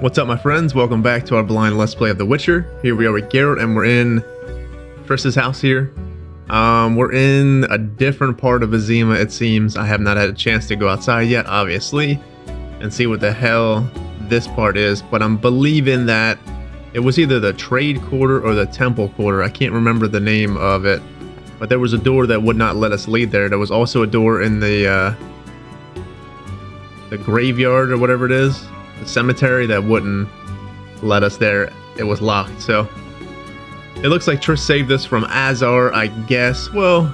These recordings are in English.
What's up, my friends? Welcome back to our blind Let's Play of The Witcher. Here we are with Geralt, and we're in Triss's house here. We're in a different part of Vizima, it seems. I have not had a chance to go outside yet, obviously, and see what the hell this part is, but I'm believing that it was either the trade quarter or the temple quarter. I can't remember the name of it, but there was a door that would not let us lead there. There was also a door in the graveyard or whatever it is. The cemetery that wouldn't let us there. It was locked, so it looks like Triss saved us from Azar, I guess. Well,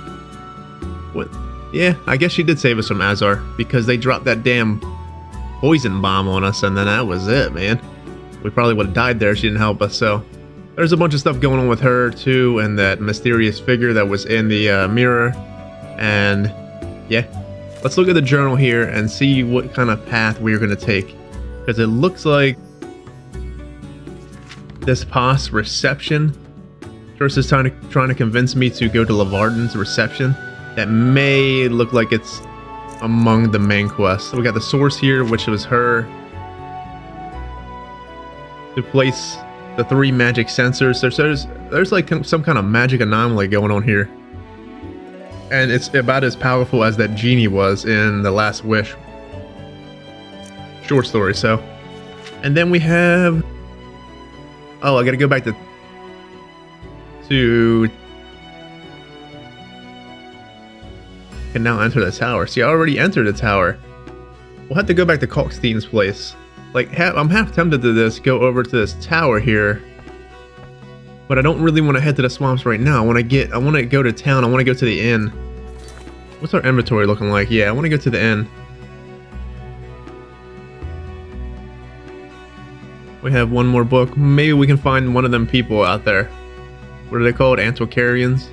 what? Yeah, I guess she did save us from Azar because they dropped that damn poison bomb on us, and then that was it, man. We probably would have died there if she didn't help us. So there's a bunch of stuff going on with her too, and that mysterious figure that was in the mirror. And yeah, let's look at the journal here and see what kind of path we're going to take. Because it looks like this past reception, Triss is trying to convince me to go to Lavarden's reception. That may look like it's among the main quests. So we got the source here, which was her to place the 3 magic sensors. There's like some kind of magic anomaly going on here, and it's about as powerful as that genie was in The Last Wish short story. So, and then we have, oh, I gotta go back to can now enter the tower. See, I already entered the tower. We'll have to go back to Kalkstein's place. Like, I'm half tempted to go over to this tower here, but I don't really want to head to the swamps right now. I want to go to town. I want to go to the inn. What's our inventory looking like? Yeah, I want to go to the inn. We have one more book. Maybe we can find one of them people out there. What are they called? Antiquarians?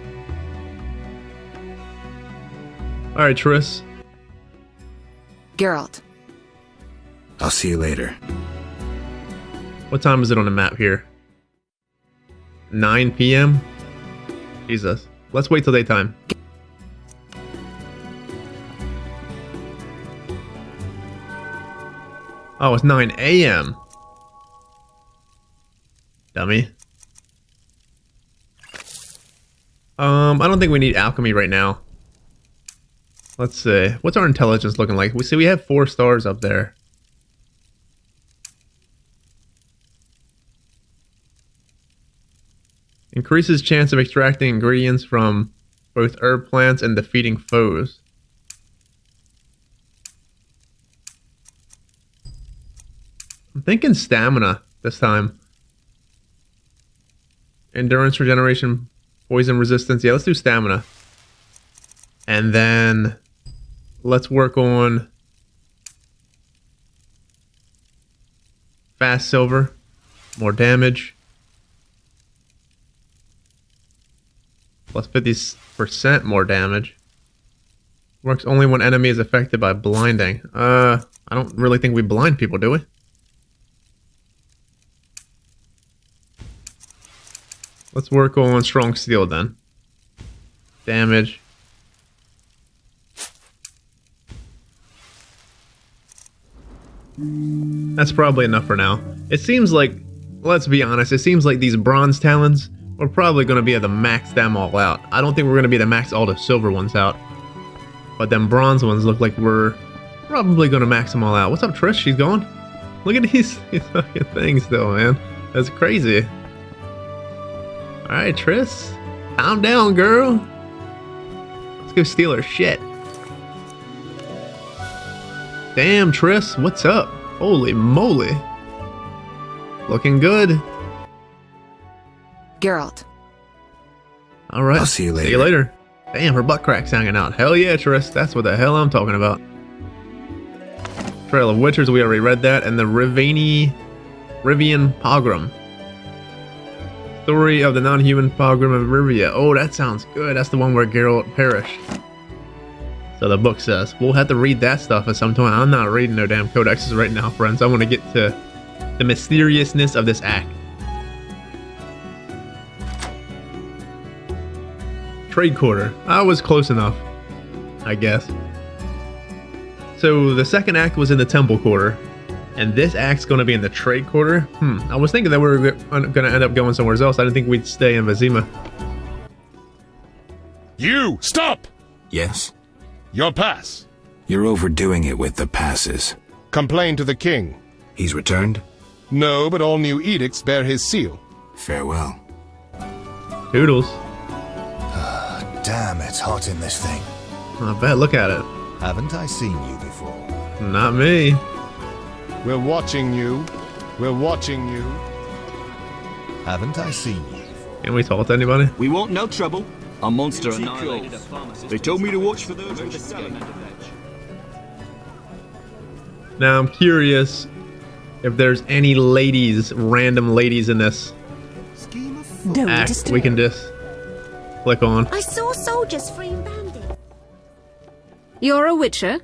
Alright, Triss. Geralt. I'll see you later. What time is it on the map here? 9 p.m.? Jesus. Let's wait till daytime. Oh, it's 9 a.m. Dummy. I don't think we need alchemy right now. Let's see. What's our intelligence looking like? We see we have 4 stars up there. Increases chance of extracting ingredients from both herb plants and defeating foes. I'm thinking stamina this time. Endurance, regeneration, poison resistance. Yeah, let's do stamina. And then let's work on fast silver, more damage. Plus 50% more damage. Works only when enemy is affected by blinding. I don't really think we blind people, do we? Let's work on strong steel then. Damage. That's probably enough for now. It seems like, let's be honest, it seems like these bronze talons, we're probably going to be able to max them all out. I don't think we're going to be able to max all the silver ones out. But them bronze ones look like we're probably going to max them all out. What's up, Triss? She's gone? Look at these fucking things though, man. That's crazy. Alright, Triss. Calm down, girl. Let's go steal her shit. Damn, Triss. What's up? Holy moly. Looking good. Geralt. Alright. I'll see you later. See you later. Damn, her butt crack's hanging out. Hell yeah, Triss. That's what the hell I'm talking about. Trail of Witchers, we already read that. And the Rivian Pogrom. Story of the non-human Pogrom of Rivia. Oh, that sounds good. That's the one where Geralt perished. So the book says. We'll have to read that stuff at some point. I'm not reading no damn codexes right now, friends. I want to get to the mysteriousness of this act. Trade quarter. I was close enough, I guess. So the second act was in the temple quarter. And this act's going to be in the trade quarter. I was thinking that we were going to end up going somewhere else. I didn't think we'd stay in Vizima. You! Stop! Yes? Your pass. You're overdoing it with the passes. Complain to the king. He's returned? No, but all new edicts bear his seal. Farewell. Toodles. Damn, it's hot in this thing. I bet. Look at it. Haven't I seen you before? Not me. We're watching you. We're watching you. Haven't I seen you before? Can we talk to anybody? We want no trouble. Our monster annihilated a pharmacist. They told me to watch for those with the salamander veg. Now I'm curious if there's any ladies, random ladies in this Don't act disturb. we can just click on. I saw soldiers freeing bandits. You're a witcher?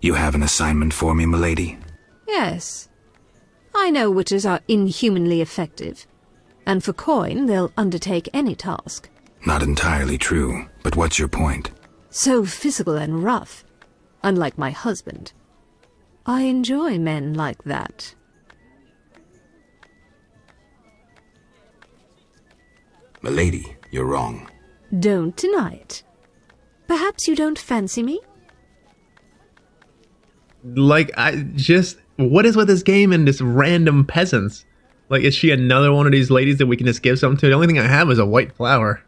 You have an assignment for me, milady? Yes. I know witches are inhumanly effective, and for coin they'll undertake any task. Not entirely true, but what's your point? So physical and rough, unlike my husband. I enjoy men like that. Milady, you're wrong. Don't deny it. Perhaps you don't fancy me? Like, what is with this game and this random peasants? Like, is she another one of these ladies that we can just give something to? The only thing I have is a white flower.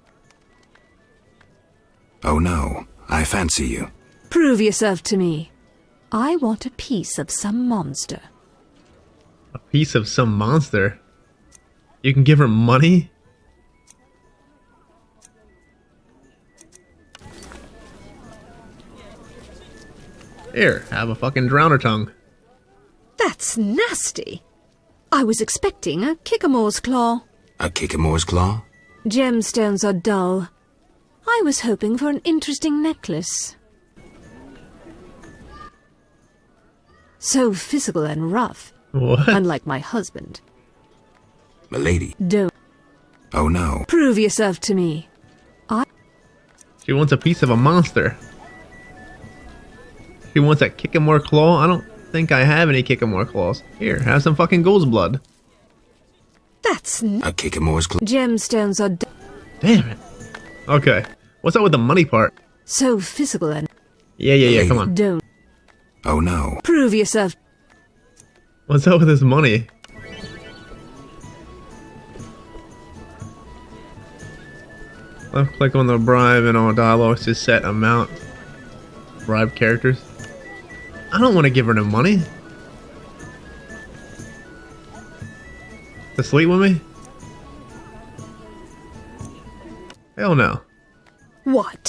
Oh no, I fancy you. Prove yourself to me. I want a piece of some monster. A piece of some monster? You can give her money? Here, have a fucking drowner tongue. That's nasty. I was expecting a Kickamore's claw. A Kickamore's claw? Gemstones are dull. I was hoping for an interesting necklace. So physical and rough, What? unlike my husband. Milady. Don't Oh no. prove yourself to me. She wants a piece of a monster. She wants a Kickamore claw? I don't think I have any Kickamore claws. Here, have some fucking ghoul's blood. That's A Kickamore's claw? gemstones are Damn it. Okay. What's up with the money part? so physical and Yeah, come on. don't Oh no. prove yourself. What's up with this money? Left click on the bribe and all dialogues to set amount. Bribe characters. I don't want to give her no money. To sleep with me? Hell no. What?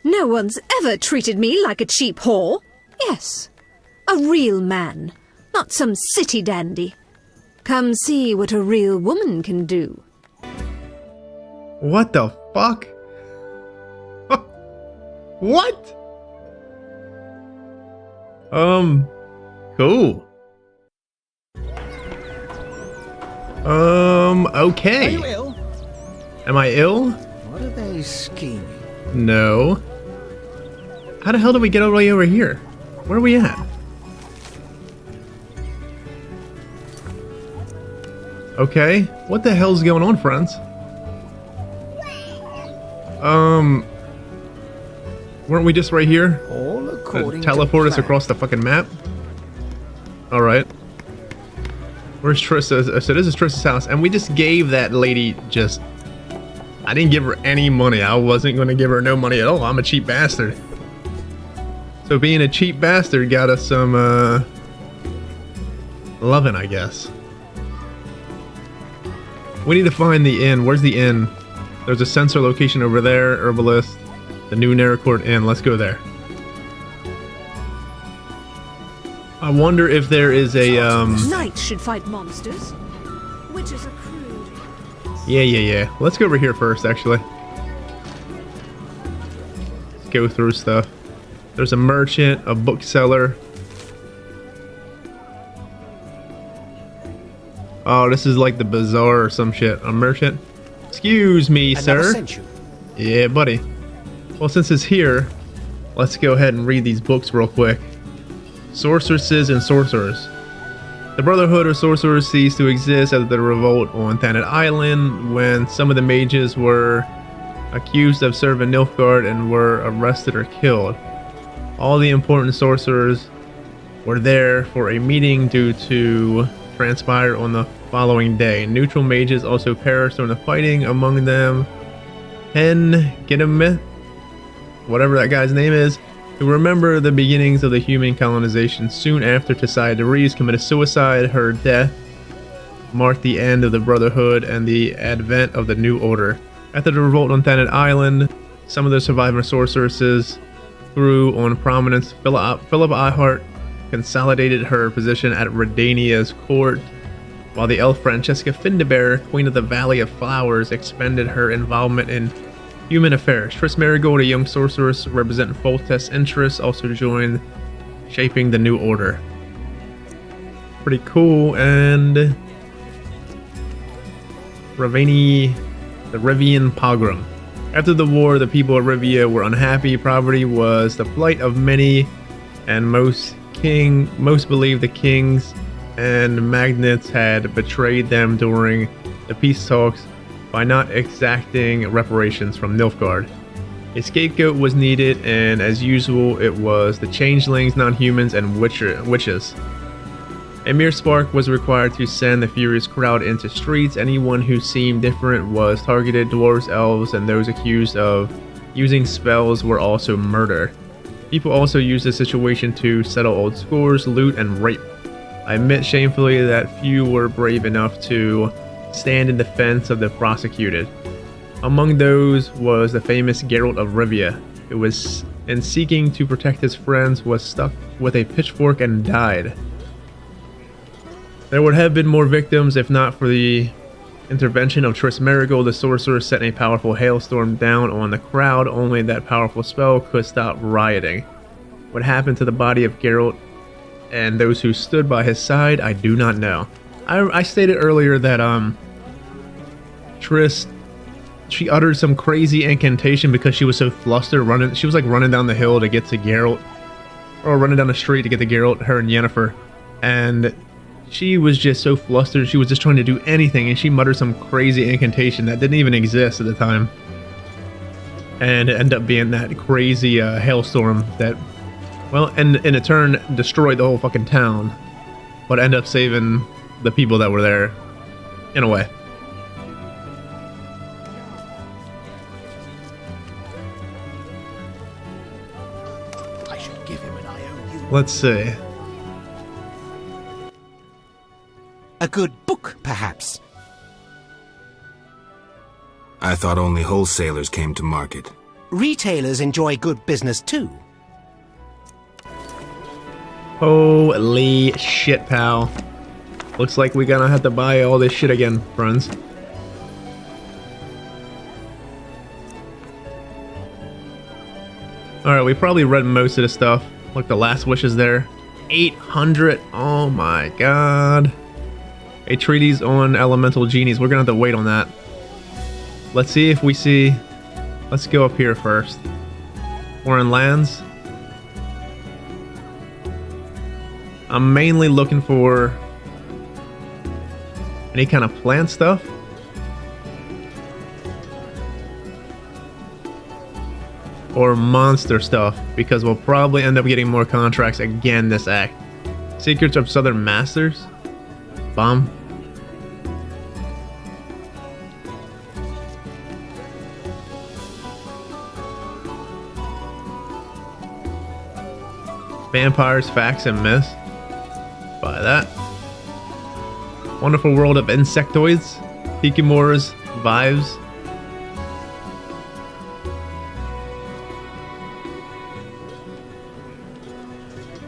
No one's ever treated me like a cheap whore. Yes, a real man, not some city dandy. Come see what a real woman can do. What the fuck? What? Cool. Okay. Are you ill? Am I ill? What are they scheming? No. How the hell did we get all the way over here? Where are we at? Okay. What the hell's going on, friends? Weren't we just right here? All according Teleport to us plan. across the fucking map? Alright. Where's Trissa? So this is Trissa's house, and we just gave that lady just... I didn't give her any money. I wasn't going to give her no money at all. I'm a cheap bastard. So being a cheap bastard got us some, loving, I guess. We need to find the inn. Where's the inn? There's a sensor location over there, Herbalist. The new Naracourt Inn. Let's go there. I wonder if there is a, Knights should fight monsters. Witches are crude. Yeah. Let's go over here first, actually. Let's go through stuff. There's a merchant, a bookseller. Oh, this is like the bazaar or some shit. A merchant. Excuse me, I sir. never sent you. Yeah, buddy. Well, since it's here, let's go ahead and read these books real quick. Sorceresses and Sorcerers. The Brotherhood of Sorcerers ceased to exist after the revolt on Thanet Island, when some of the mages were accused of serving Nilfgaard and were arrested or killed. All the important sorcerers were there for a meeting due to transpire on the following day. Neutral mages also perished during the fighting, among them Gidamith, whatever that guy's name is, who remember the beginnings of the human colonization. Soon after, Tessaya de Reeves committed suicide. Her death marked the end of the Brotherhood and the advent of the New Order. After the revolt on Thanet Island, some of the surviving sorceresses grew on prominence. Philip Eihart consolidated her position at Redania's court, while the elf Francesca Findabair, Queen of the Valley of Flowers, expanded her involvement in human affairs. Triss Marigold, a young sorceress representing Foltest's interests, also joined, shaping the New Order. Pretty cool. And the Rivian pogrom. After the war, the people of Rivia were unhappy. Poverty was the plight of many, and most believed the kings and magnates had betrayed them during the peace talks by not exacting reparations from Nilfgaard. A scapegoat was needed, and as usual, it was the changelings, non-humans, and witches. A mere spark was required to send the furious crowd into streets. Anyone who seemed different was targeted. Dwarves, elves, and those accused of using spells were also murdered. People also used the situation to settle old scores, loot, and rape. I admit shamefully that few were brave enough to stand in defense of the prosecuted. Among those was the famous Geralt of Rivia, who was, in seeking to protect his friends, was stuck with a pitchfork and died. There would have been more victims if not for the intervention of Triss Marigold. The sorcerer sent a powerful hailstorm down on the crowd. Only that powerful spell could stop rioting. What happened to the body of Geralt and those who stood by his side, I do not know. I stated earlier that Triss, she uttered some crazy incantation because she was so flustered she was like running down the hill to get to Geralt, or running down the street to get to Geralt, her and Yennefer, and she was just so flustered. She was just trying to do anything, and she muttered some crazy incantation that didn't even exist at the time, and it ended up being that crazy hailstorm that, well, and in a turn destroyed the whole fucking town, but ended up saving the people that were there in a way. I should give him an IOU. Let's see. A good book, perhaps. I thought only wholesalers came to market. Retailers enjoy good business too. Holy shit, pal. Looks like we're gonna have to buy all this shit again, friends. Alright, we probably read most of the stuff. Look, the last wish is there. 800. Oh my god. A treatise on elemental genies. We're gonna have to wait on that. Let's see if we see. Let's go up here first. Foreign lands. I'm mainly looking for any kind of plant stuff. Or monster stuff, because we'll probably end up getting more contracts again this act. Secrets of Southern Masters. Bomb. Vampires, Facts, and Myths. Buy that. Wonderful World of Insectoids. Pikimura's Vibes.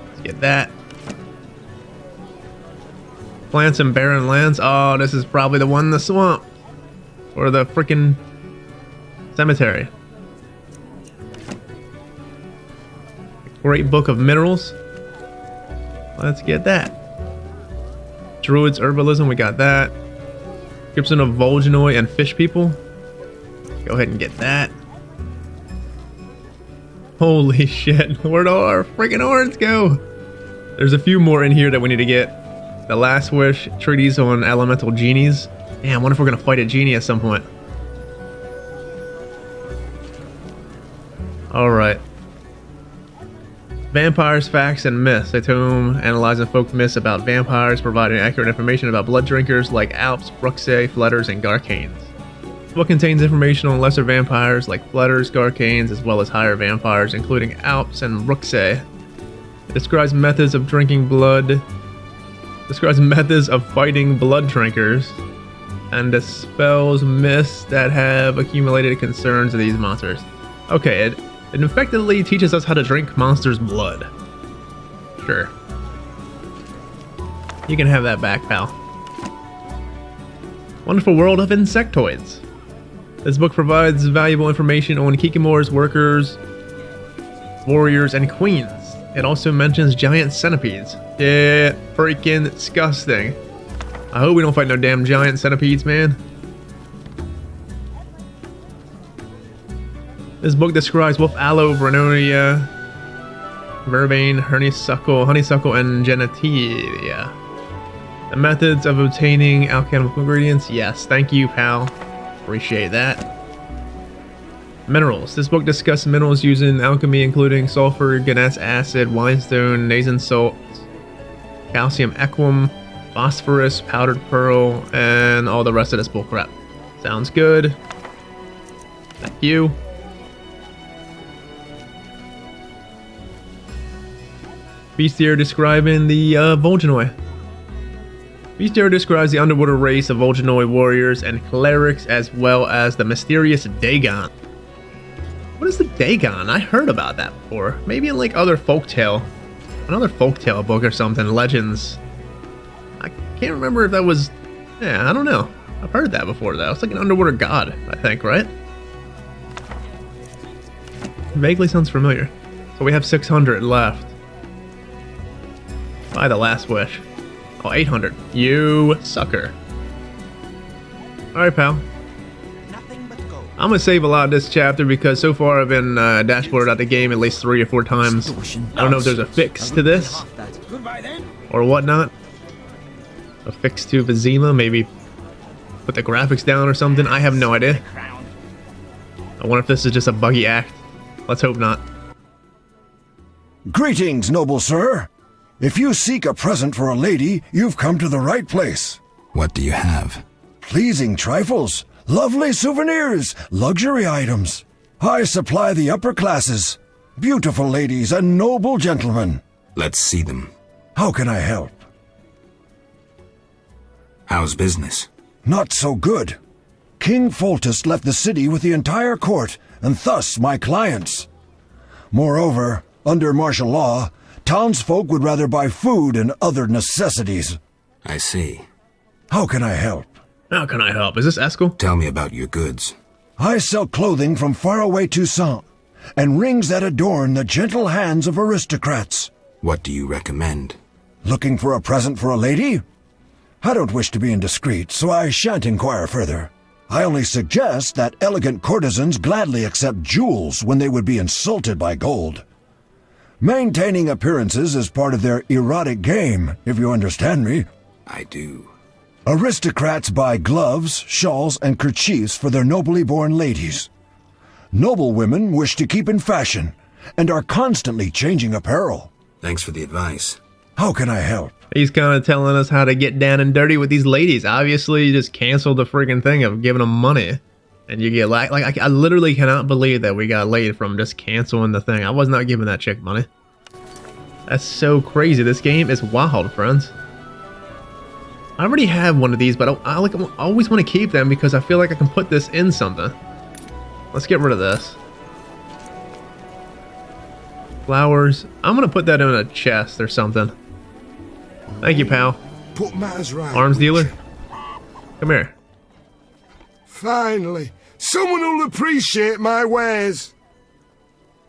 Let's get that. Plants and Barren Lands. Oh, this is probably the one in the swamp. Or the freaking cemetery. Great Book of Minerals. Let's get that. Druids, Herbalism, we got that. Description of Volgenoi and Fish People. Go ahead and get that. Holy shit, where'd all our freaking horns go? There's a few more in here that we need to get. The Last Wish, treatise on elemental genies. Man, I wonder if we're gonna fight a genie at some point. Alright. Vampires, Facts, and Myths. A tome analyzing folk myths about vampires, providing accurate information about blood drinkers like Alps, Bowskii, Flutters, and Garcanes. The book contains information on lesser vampires like Flutters, Garcanes, as well as higher vampires, including Alps and Bowskii. It describes methods of drinking blood, describes methods of fighting blood drinkers, and dispels myths that have accumulated concerns of these monsters. Okay, it effectively teaches us how to drink monsters' blood. Sure. You can have that back, pal. Wonderful World of Insectoids. This book provides valuable information on Kikimore's workers, warriors, and queens. It also mentions giant centipedes. Yeah, freaking disgusting. I hope we don't fight no damn giant centipedes, man. This book describes wolf aloe, brenonia, vervain, honeysuckle, and genitalia. The methods of obtaining alchemical ingredients. Yes, thank you, pal. Appreciate that. Minerals. This book discusses minerals used in alchemy, including sulfur, Gannett's acid, whinstone, nasen salt, calcium equum, phosphorus, powdered pearl, and all the rest of this bullcrap. Sounds good. Thank you. Bestiary describing the Vol'jinoi. Bestiary describes the underwater race of Vol'jinoi warriors and clerics, as well as the mysterious Dagon. What is the Dagon? I heard about that before. Maybe in like other folktale, another folktale book or something, legends. I can't remember if that was, yeah, I don't know. I've heard that before though. It's like an underwater god, I think, right? Vaguely sounds familiar. So we have 600 left. Buy the Last Wish. Oh, 800. You sucker. Alright, pal. I'm gonna save a lot of this chapter because so far I've been dashboarded out the game at least 3 or 4 times. I don't know if there's a fix to this or whatnot. A fix to Vizima, maybe put the graphics down or something. I have no idea. I wonder if this is just a buggy act. Let's hope not. Greetings, noble sir. If you seek a present for a lady, you've come to the right place. What do you have? Pleasing trifles, lovely souvenirs, luxury items. I supply the upper classes, beautiful ladies and noble gentlemen. Let's see them. How can I help? How's business? Not so good. King Foltest left the city with the entire court, and thus my clients. Moreover, under martial law, townsfolk would rather buy food and other necessities. I see. How can I help? How can I help? Is this Eskel? Tell me about your goods. I sell clothing from faraway Toussaint, and rings that adorn the gentle hands of aristocrats. What do you recommend? Looking for a present for a lady? I don't wish to be indiscreet, so I shan't inquire further. I only suggest that elegant courtesans gladly accept jewels when they would be insulted by gold. Maintaining appearances is part of their erotic game, if you understand me. I do. Aristocrats buy gloves, shawls, and kerchiefs for their nobly born ladies. Noble women wish to keep in fashion, and are constantly changing apparel. Thanks for the advice. How can I help? He's kind of telling us how to get down and dirty with these ladies. Obviously, you just canceled the freaking thing of giving them money. And you get like I literally cannot believe that we got laid from just canceling the thing. I was not giving that chick money. That's so crazy. This game is wild, friends. I already have one of these, but I always want to keep them because I feel like I can put this in something. Let's get rid of this. Flowers. I'm gonna put that in a chest or something. Thank you, pal. Put matters right. Arms dealer. Come here. Finally, someone who'll appreciate my wares.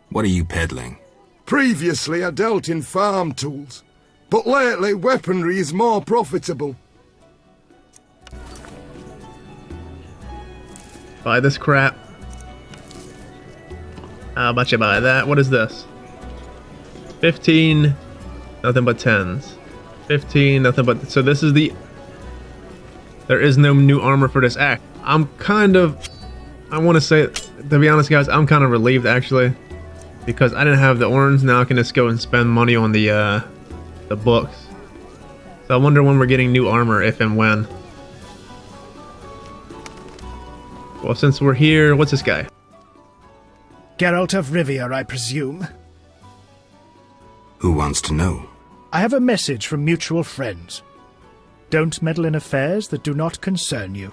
What are you peddling? Previously, I dealt in farm tools, but lately, weaponry is more profitable. Buy this crap. How about you buy that? What is this? 15, nothing but 10s. 15, nothing but... So this is the... There is no new armor for this act. I'm kind of... I want to say, to be honest guys, I'm kind of relieved actually. Because I didn't have the orange, now I can just go and spend money on the books. So I wonder when we're getting new armor, if and when. Well, since we're here, what's this guy? Geralt of Rivia, I presume. Who wants to know? I have a message from mutual friends. Don't meddle in affairs that do not concern you.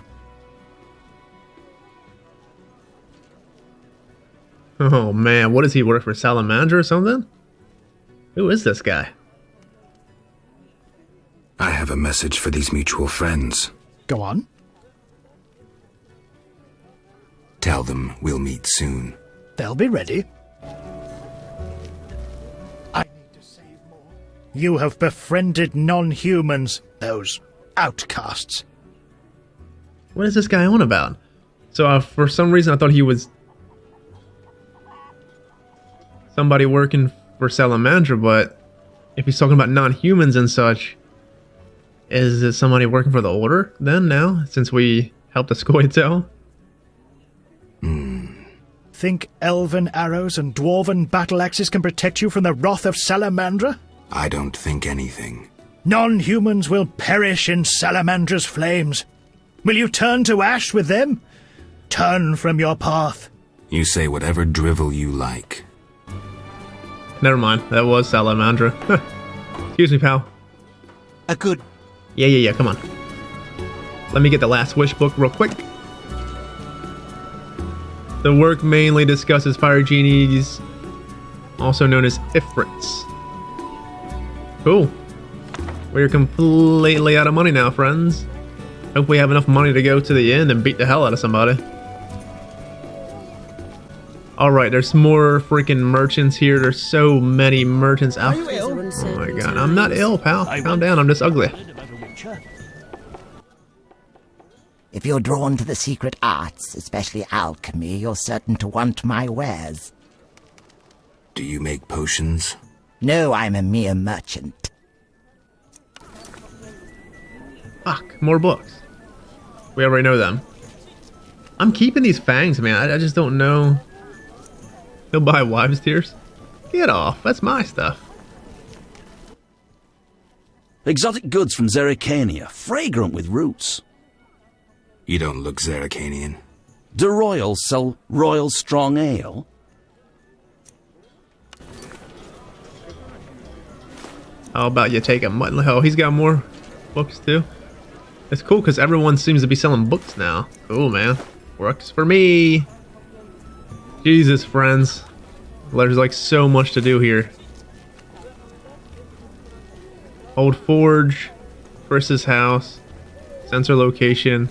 Oh man, what does he work for? Salamander or something? Who is this guy? I have a message for these mutual friends. Go on. Tell them we'll meet soon. They'll be ready. I need to save more. You have befriended non-humans, those outcasts. What is this guy on about? So for some reason I thought he was somebody working for Salamander, but if he's talking about non-humans and such, is it somebody working for the Order then now, since we helped the Scoia'tael? Think elven arrows and dwarven battle axes can protect you from the wrath of Salamandra? I don't think anything. Non-humans will perish in Salamandra's flames. Will you turn to ash with them? Turn from your path. You say whatever drivel you like. Never mind, that was Salamandra. Excuse me, pal. A good... Yeah, come on. Let me get the last wish book real quick. The work mainly discusses fire genies, also known as Ifrits. Cool. We're completely out of money now, friends. Hope we have enough money to go to the inn and beat the hell out of somebody. Alright, there's more freaking merchants here. There's so many merchants out. Oh my god, I'm not ill, pal. Calm down, I'm just ugly. If you're drawn to the secret arts, especially alchemy, you're certain to want my wares. Do you make potions? No, I'm a mere merchant. Fuck, more books. We already know them. I'm keeping these fangs, man. I just don't know. He'll buy wives' tears? Get off, that's my stuff. Exotic goods from Zerrikania, fragrant with roots. You don't look Zerrikanian. Do royals sell royal strong ale? How about you take a mutton? Oh, he's got more books too. It's cool because everyone seems to be selling books now. Cool, man. Works for me. Jesus, friends. There's like so much to do here. Old Forge. Chris's house. Sensor location.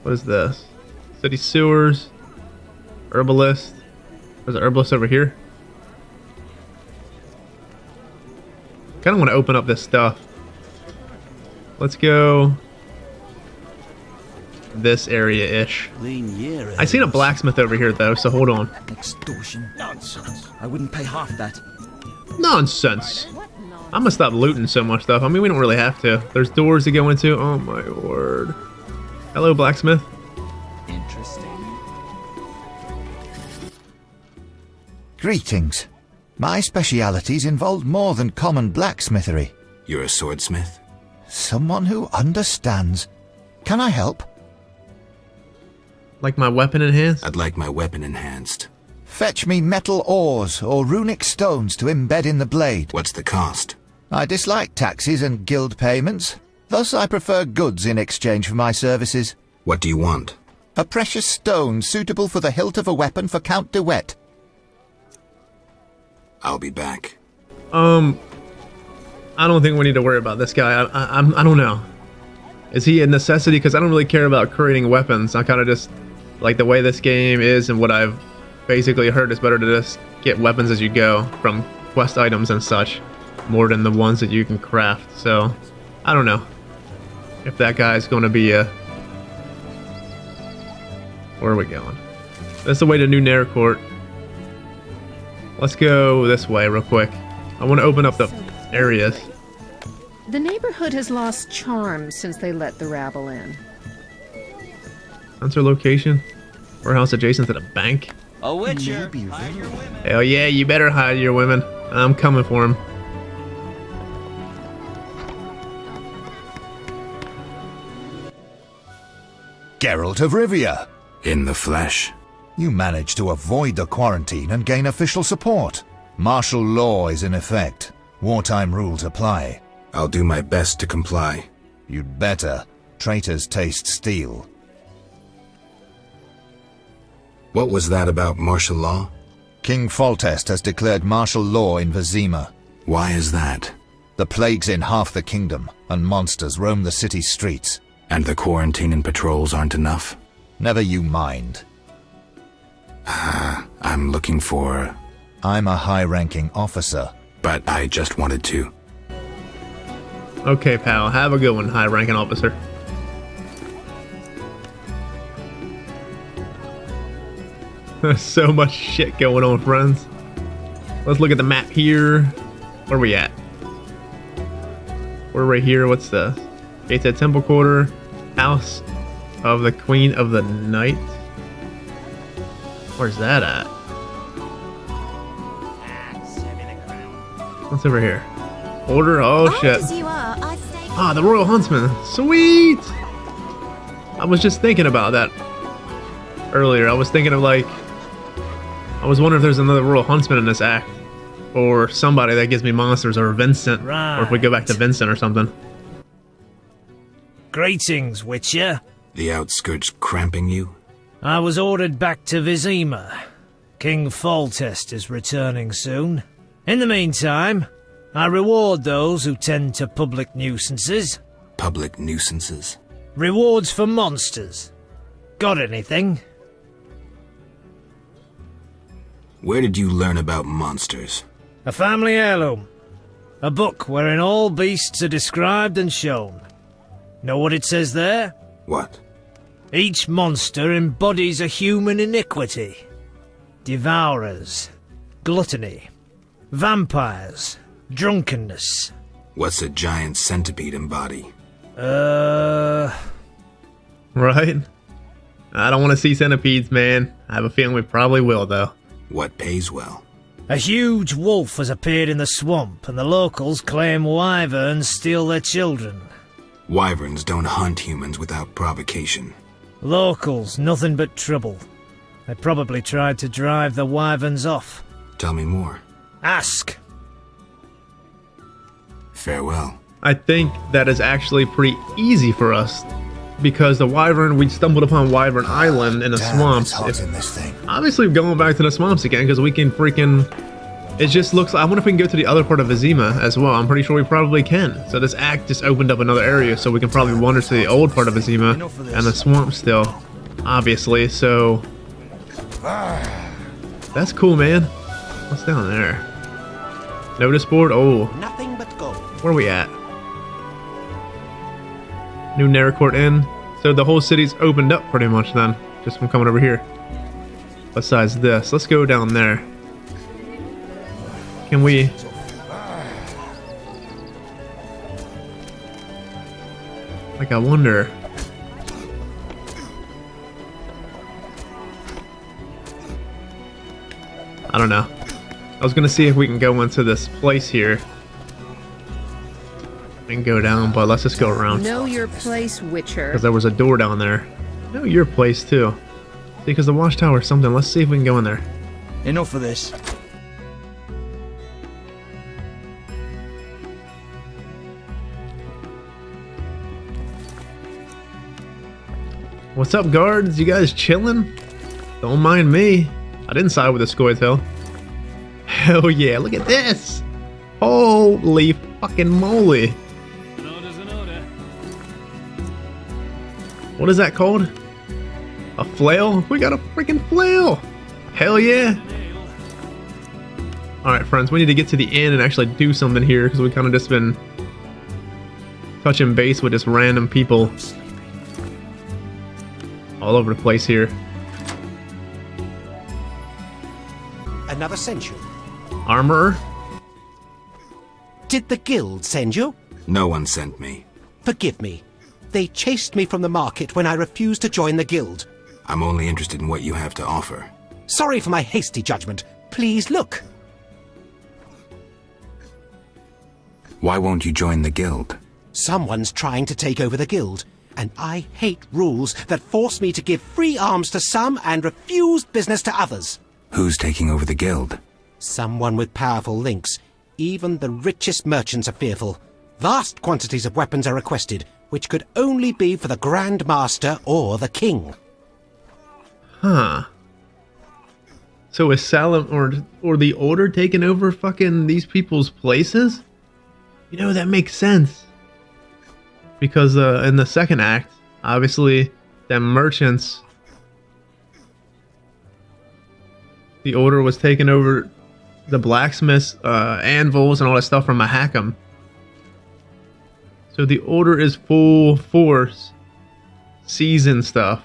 What is this? City sewers. Herbalist. There's an herbalist over here. Kind of want to open up this stuff. Let's go this area-ish. I seen a blacksmith over here though, so hold on. Extortion. Nonsense. I wouldn't pay half of that. Nonsense. I'm gonna stop looting so much stuff. I mean, we don't really have to. There's doors to go into. Oh my word. Hello, blacksmith. Interesting. Greetings. My specialities involve more than common blacksmithery. You're a swordsmith? Someone who understands. Can I help? Like my weapon enhanced? I'd like my weapon enhanced. Fetch me metal ores or runic stones to embed in the blade. What's the cost? I dislike taxes and guild payments. Thus I prefer goods in exchange for my services. What do you want? A precious stone suitable for the hilt of a weapon for Count de Wet. I'll be back. I don't think we need to worry about this guy. I don't know. Is he a necessity? Because I don't really care about creating weapons. I kind of just like the way this game is, and what I've basically heard is better to just get weapons as you go from quest items and such, more than the ones that you can craft. So I don't know if that guy's going to be a Where are we going? That's the way to New Naracourt. Let's go this way real quick. I want to open up the areas. The neighborhood has lost charm since they let the rabble in. Sensor location. Warehouse adjacent to the bank. A witcher. Hide your women. Hell yeah, you better hide your women. I'm coming for him. Geralt of Rivia. In the flesh. You managed to avoid the quarantine and gain official support. Martial law is in effect. Wartime rules apply. I'll do my best to comply. You'd better. Traitors taste steel. What was that about martial law? King Foltest has declared martial law in Vizima. Why is that? The plague's in half the kingdom, and monsters roam the city streets. And the quarantine and patrols aren't enough? Never you mind. I'm looking for... I'm a high-ranking officer. But I just wanted to. Okay, pal. Have a good one, high-ranking officer. There's so much shit going on, friends. Let's look at the map here. Where are we at? We're right here. What's the... Gateshead Temple Quarter. House of the Queen of the Night. Where's that at? What's over here? Order? Oh shit. Ah, the Royal Huntsman. Sweet! I was just thinking about that earlier. I was thinking of like... I was wondering if there's another Royal Huntsman in this act. Or somebody that gives me monsters, or Vincent. Or if we go back to Vincent or something. Greetings, Witcher. The outskirts cramping you? I was ordered back to Vizima. King Foltest is returning soon. In the meantime, I reward those who tend to public nuisances. Public nuisances? Rewards for monsters. Got anything? Where did you learn about monsters? A family heirloom. A book wherein all beasts are described and shown. Know what it says there? What? Each monster embodies a human iniquity. Devourers, gluttony, vampires, drunkenness. What's a giant centipede embody? Right? I don't want to see centipedes, man. I have a feeling we probably will, though. What pays well? A huge wolf has appeared in the swamp, and the locals claim wyverns steal their children. Wyverns don't hunt humans without provocation. Locals, nothing but trouble. They probably tried to drive the wyverns off. Tell me more. Ask. Farewell. I think that is actually pretty easy for us. Because the wyvern, we stumbled upon Wyvern Island in a swamp. It's hot in this thing. Obviously, going back to the swamps again, because we can freaking... It just looks... I wonder if we can go to the other part of Vizima as well. I'm pretty sure we probably can. So this act just opened up another area, so we can probably wander to the old part of Vizima and the swamp still, obviously. So that's cool, man. What's down there? Notice board. Oh, Nothing but gold. where are we at? New Naracourt Inn. So the whole city's opened up pretty much then, just from coming over here. Besides this, let's go down there. Can we... Like, I wonder... I don't know. I was gonna see if we can go into this place here and go down, but let's just go around. Know your place, Witcher. Because there was a door down there. Know your place too. See, because the watchtower is something. Let's see if we can go in there. Enough of this. What's up, guards? You guys chilling? Don't mind me. I didn't side with the Scoia'tael. Hell yeah, look at this! Holy fucking moly! What is that called? A flail? We got a freaking flail! Hell yeah! Alright, friends, we need to get to the inn and actually do something here because we kind of just been touching base with just random people all over the place here. another sent you. Armorer? Did the guild send you? No one sent me. Forgive me. They chased me from the market when I refused to join the guild. I'm only interested in what you have to offer. Sorry for my hasty judgment. Please look. Why won't you join the guild? Someone's trying to take over the guild, and I hate rules that force me to give free arms to some and refuse business to others. Who's taking over the guild? Someone with powerful links. Even the richest merchants are fearful. Vast quantities of weapons are requested, which could only be for the Grand Master or the King. Huh. So is Salam or the Order taking over fucking these people's places? You know, that makes sense. Because in the second act, obviously, them merchants, the Order was taking over the blacksmiths, anvils, and all that stuff from Mahakam. So the Order is full force season stuff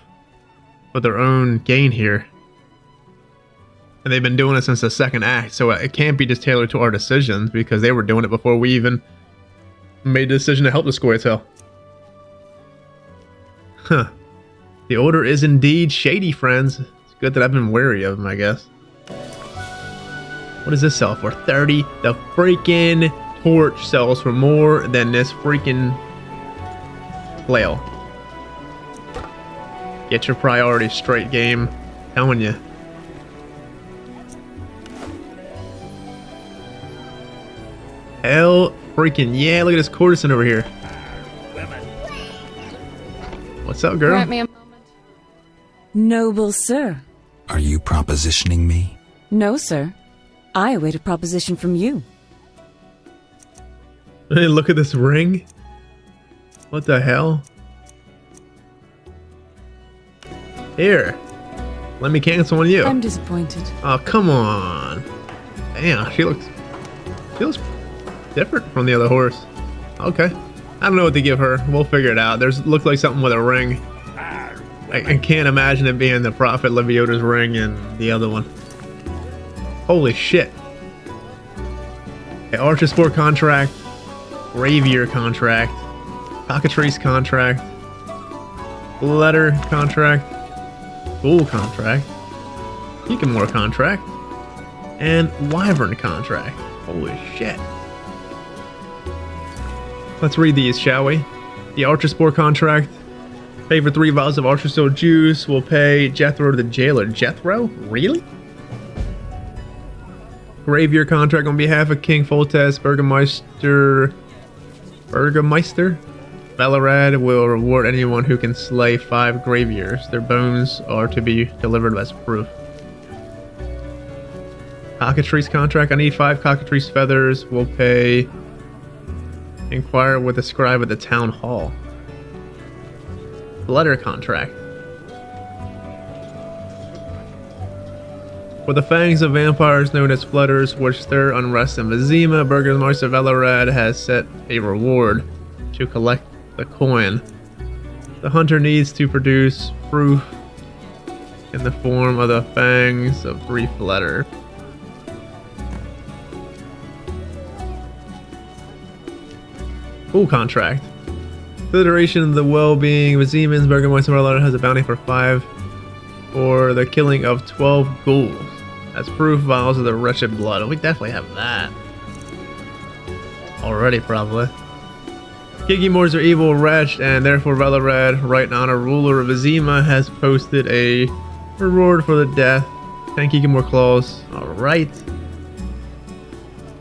for their own gain here. And they've been doing it since the second act, so it can't be just tailored to our decisions because they were doing it before we even made the decision to help the Squirtle. Huh. The Order is indeed shady, friends. It's good that I've been wary of them, I guess. What does this sell for? 30? The freaking torch sells for more than this freaking flail. Get your priorities straight, game. Telling you. Hell freaking yeah, look at this courtesan over here. What's up, girl? Grant me a moment. Noble sir. Are you propositioning me? No, sir. I await a proposition from you. Hey, look at this ring. What the hell? Here. Let me cancel on you. I'm disappointed. Oh, come on. Damn, she looks different from the other horse. Okay. I don't know what to give her. We'll figure it out. Looks like something with a ring. I can't imagine it being the Prophet Leviota's ring and the other one. Holy shit. Okay, Archer Sport contract. Ravier contract. Cockatrice contract. Letter contract. Bull contract. Kikamore contract. And Wyvern contract. Holy shit. Let's read these, shall we? The Archer Sport contract. Pay for 3 vials of Archer Steel juice. We'll pay Jethro the jailer. Jethro? Really? Gravier contract on behalf of King Foltest, Burgermeister. Bellerad will reward anyone who can slay 5 Graviers. Their bones are to be delivered as proof. Cockatrice contract. I need 5 cockatrice feathers. We'll pay. Inquire with the scribe at the town hall. Letter contract. For the fangs of vampires known as flutters, which stir unrest in Vizima, Burgermeister Velarad has set a reward to collect the coin. The hunter needs to produce proof in the form of the fangs of 3 flutter. Full contract. Consideration of the well-being of Vizimans, Burgermeister Velarad has a bounty for 5 for the killing of 12 ghouls. As proof, vials of the wretched blood. We definitely have that. Already, probably. Kikimores are evil, wretched, and therefore Velarad, right and honor ruler of Vizima, has posted a reward for the death. 10 Kikimore claws. Alright.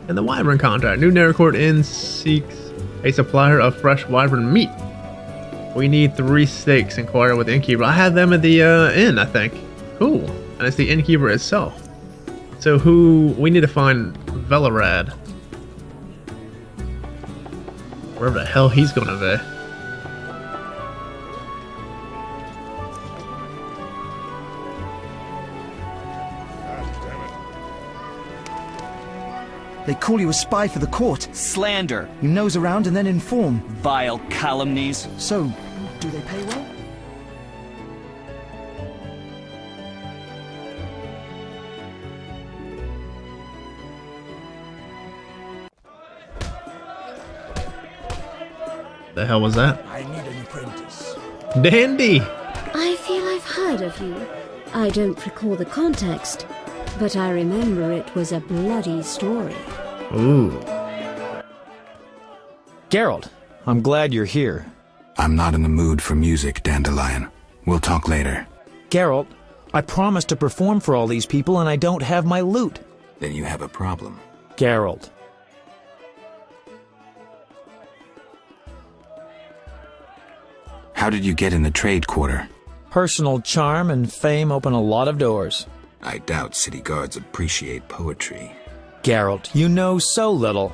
And the Wyvern contract. New Naracourt Inn seeks a supplier of fresh wyvern meat. We need 3 steaks. Inquire with the innkeeper. I had them at the inn, I think. Cool. And it's the innkeeper itself. So we need to find Velarad. Wherever the hell he's gonna be. They call you a spy for the court. Slander. You nose around and then inform. Vile calumnies. So, do they pay well? The hell was that? I need an apprentice. Dandy! I feel I've heard of you. I don't recall the context, but I remember it was a bloody story. Ooh. Geralt, I'm glad you're here. I'm not in the mood for music, Dandelion. We'll talk later. Geralt, I promised to perform for all these people and I don't have my lute. Then you have a problem. Geralt. How did you get in the trade quarter? Personal charm and fame open a lot of doors. I doubt city guards appreciate poetry. Geralt, you know so little.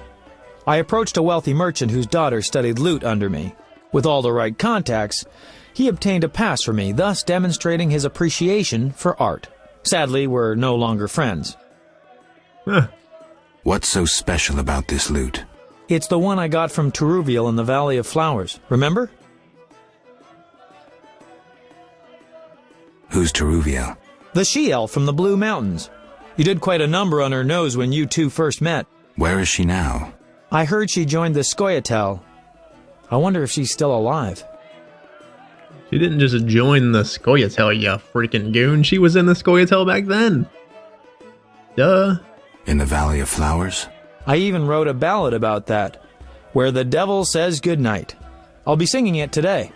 I approached a wealthy merchant whose daughter studied lute under me. With all the right contacts, he obtained a pass for me, thus demonstrating his appreciation for art. Sadly, we're no longer friends. Huh. What's so special about this lute? It's the one I got from Teruviel in the Valley of Flowers, remember? Who's Teruviel? The she-elf from the Blue Mountains. You did quite a number on her nose when you two first met. Where is she now? I heard she joined the Scoia'tael. I wonder if she's still alive. She didn't just join the Scoia'tael, you freaking goon. She was in the Scoia'tael back then. Duh. In the Valley of Flowers? I even wrote a ballad about that, where the devil says goodnight. I'll be singing it today.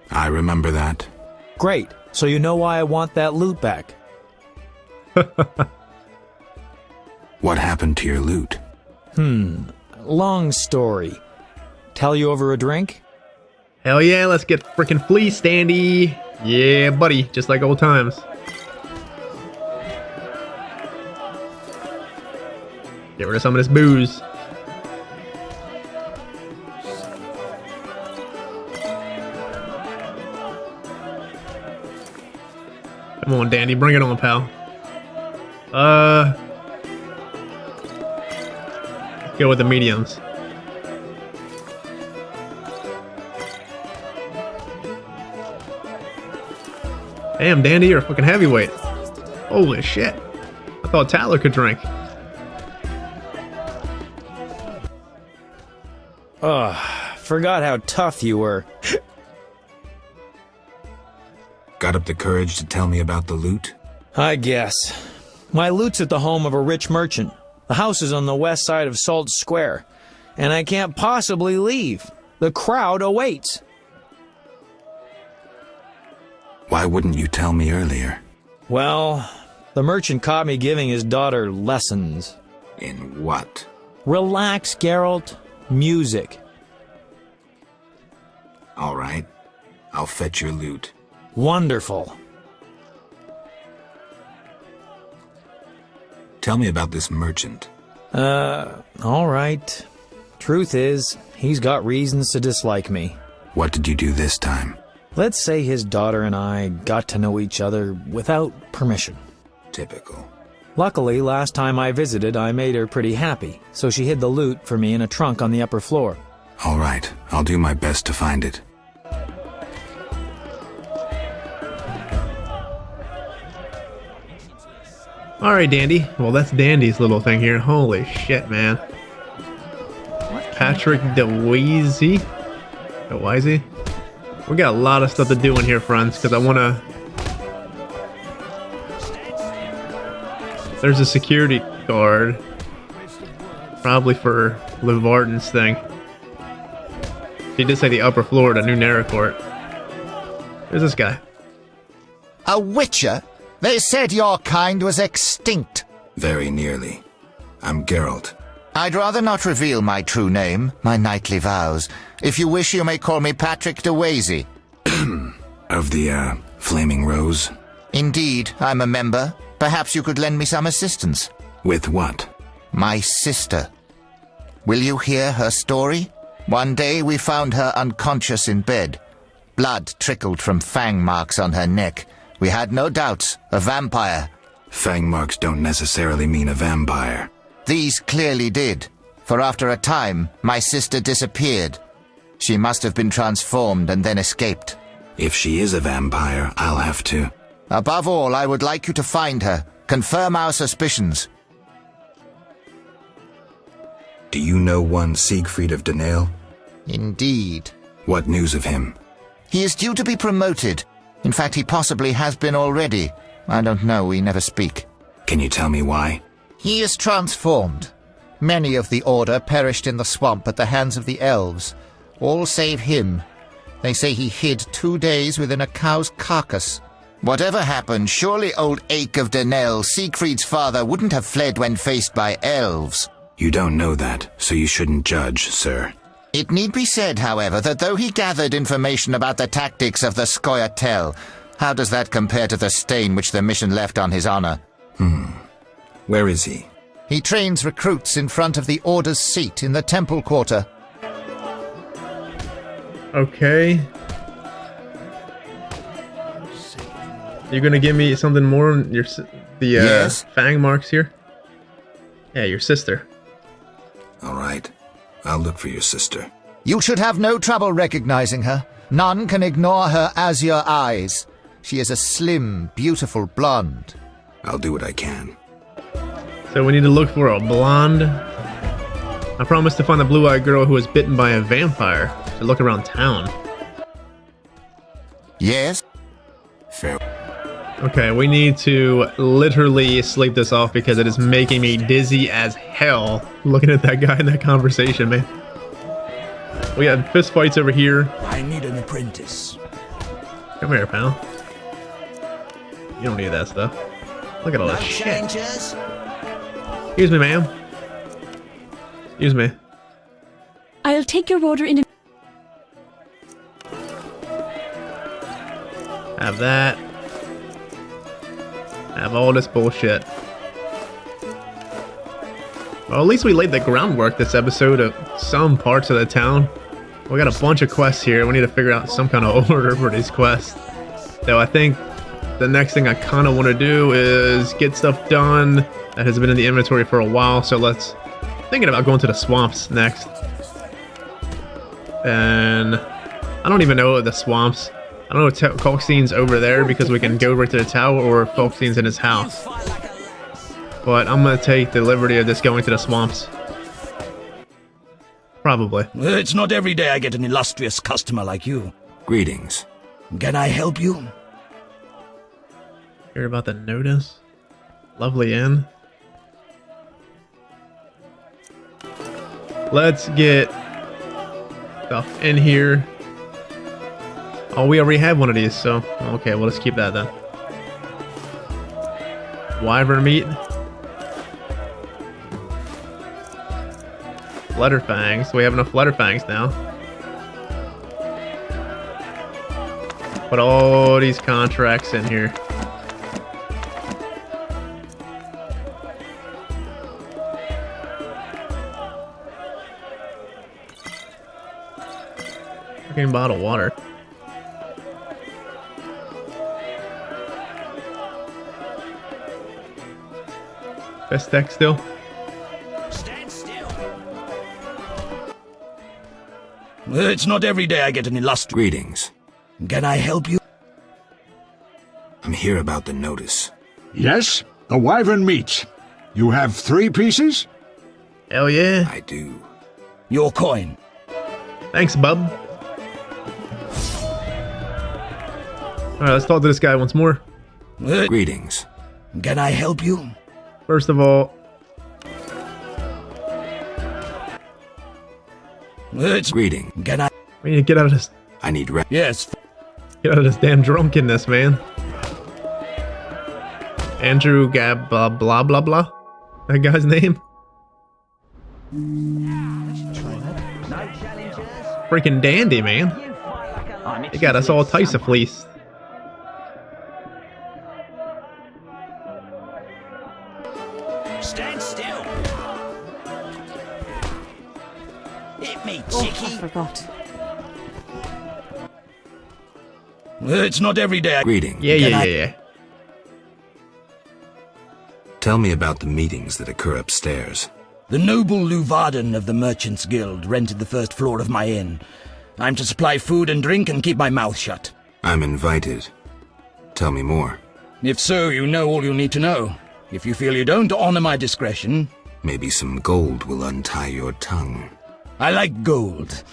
I remember that. Great, so you know why I want that lute back. What happened to your lute? Long story. Tell you over a drink? Hell yeah, let's get frickin' fleeced, Andy. Yeah, buddy, just like old times. Get rid of some of this booze. Come on, Dandy, bring it on, pal. Let's go with the mediums. Damn, Dandy, you're a fucking heavyweight. Holy shit. I thought Tyler could drink. Forgot how tough you were. Got up the courage to tell me about the lute? I guess. My lute's at the home of a rich merchant. The house is on the west side of Salt Square, and I can't possibly leave. The crowd awaits. Why wouldn't you tell me earlier? Well, the merchant caught me giving his daughter lessons. In what? Relax, Geralt. Music. All right. I'll fetch your lute. Wonderful. Tell me about this merchant. All right. Truth is, he's got reasons to dislike me. What did you do this time? Let's say his daughter and I got to know each other without permission. Typical. Luckily, last time I visited, I made her pretty happy, so she hid the lute for me in a trunk on the upper floor. All right. I'll do my best to find it. Alright, Dandy. Well, that's Dandy's little thing here. Holy shit, man. Patrick DeWeezy? DeWeezy? We got a lot of stuff to do in here, friends, because I want to... There's a security guard. Probably for LeVarden's thing. He did say the upper floor to New Naracourt. Who's this guy? A witcher? They said your kind was extinct. Very nearly. I'm Geralt. I'd rather not reveal my true name, my knightly vows. If you wish, you may call me Patrick DeWeezy. Of the, Flaming Rose? Indeed, I'm a member. Perhaps you could lend me some assistance. With what? My sister. Will you hear her story? One day we found her unconscious in bed. Blood trickled from fang marks on her neck. We had no doubts, a vampire. Fang marks don't necessarily mean a vampire. These clearly did, for after a time, my sister disappeared. She must have been transformed and then escaped. If she is a vampire, I'll have to... Above all, I would like you to find her, confirm our suspicions. Do you know one Siegfried of Danale? Indeed. What news of him? He is due to be promoted. In fact, he possibly has been already. I don't know, we never speak. Can you tell me why? He is transformed. Many of the Order perished in the swamp at the hands of the elves. All save him. They say he hid 2 days within a cow's carcass. Whatever happened, surely old Ake of Denel, Siegfried's father, wouldn't have fled when faced by elves. You don't know that, so you shouldn't judge, sir. It need be said, however, that though he gathered information about the tactics of the Scoia'tael, how does that compare to the stain which the mission left on his honor? Where is he? He trains recruits in front of the Order's seat in the Temple Quarter. Okay. You're gonna give me something more on your Yes? fang marks here? Yeah, your sister. All right. I'll look for your sister. You should have no trouble recognizing her. None can ignore her azure eyes. She is a slim, beautiful blonde. I'll do what I can. So we need to look for a blonde. I promised to find the blue-eyed girl who was bitten by a vampire. To look around town. Yes? Fair. Okay, we need to literally sleep this off because it is making me dizzy as hell looking at that guy in that conversation, man. We had fist fights over here. I need an apprentice. Come here, pal. You don't need that stuff. Look at all this shit. Changes. Excuse me, ma'am. Excuse me. I'll take your order in a... Have that. Have all this bullshit. Well, at least we laid the groundwork this episode of some parts of the town. We got a bunch of quests here. We need to figure out some kind of order for these quests. So I think the next thing I kind of want to do is get stuff done that has been in the inventory for a while. So let's... Thinking about going to the swamps next. And I don't even know the swamps. I don't know if Kalkstein's over there because we can go right to the tower, or if Kalkstein's in his house. But I'm gonna take the liberty of just going to the swamps. Probably. It's not every day I get an illustrious customer like you. Greetings. Can I help you? Hear about the notice? Lovely inn. Let's get stuff in here. Oh, we already have one of these, so okay, well, let's keep that then. Wyvern meat. Letterfangs. We have enough Letterfangs now. Put all these contracts in here. Fucking bottle of water. Best deck still. Stand still. It's not every day I get an illustrious... Greetings. Can I help you? I'm here about the notice. Yes, the wyvern meat. You have 3 pieces? Hell yeah. I do. Your coin. Thanks, bub. Alright, let's talk to this guy once more. Greetings. Can I help you? First of all... Greeting. Can I... We need to get out of this... I need rest. Yes. Get out of this damn drunkenness, man. Andrew Gab blah blah blah blah. That guy's name? Freaking dandy, man. He got us all types of fleece. Stand still. Hit me, Oh, chicky. I forgot. It's not every day. Greeting. Yeah. Tell me about the meetings that occur upstairs. The noble Luvaden of the Merchants Guild rented the first floor of my inn. I'm to supply food and drink and keep my mouth shut. I'm invited. Tell me more. If so, you know all you need to know. If you feel you don't honor my discretion... Maybe some gold will untie your tongue. I like gold,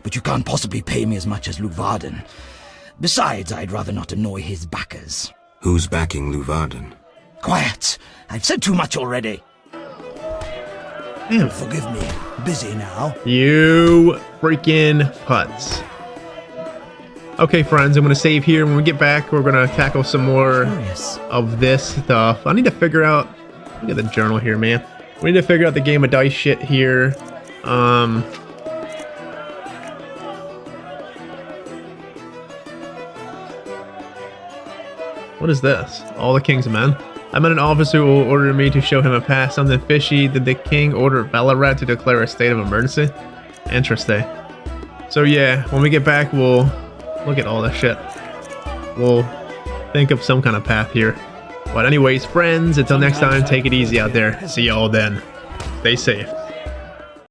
but you can't possibly pay me as much as Luvarden. Besides, I'd rather not annoy his backers. Who's backing Luvarden? Quiet! I've said too much already. Damn. Forgive me. Busy now. You freaking putz. Okay, friends, I'm going to save here. When we get back, we're going to tackle some more of this stuff. I need to figure out... Look at the journal here, man. We need to figure out the game of dice shit here. What is this? All the king's men. I met an officer who ordered me to show him a pass. Something fishy. Did the king order Ballarat to declare a state of emergency? Interesting. So yeah, when we get back, we'll look at all this shit. We'll think of some kind of path here. But anyways, friends, until next time, take it easy out there. See y'all then. Stay safe.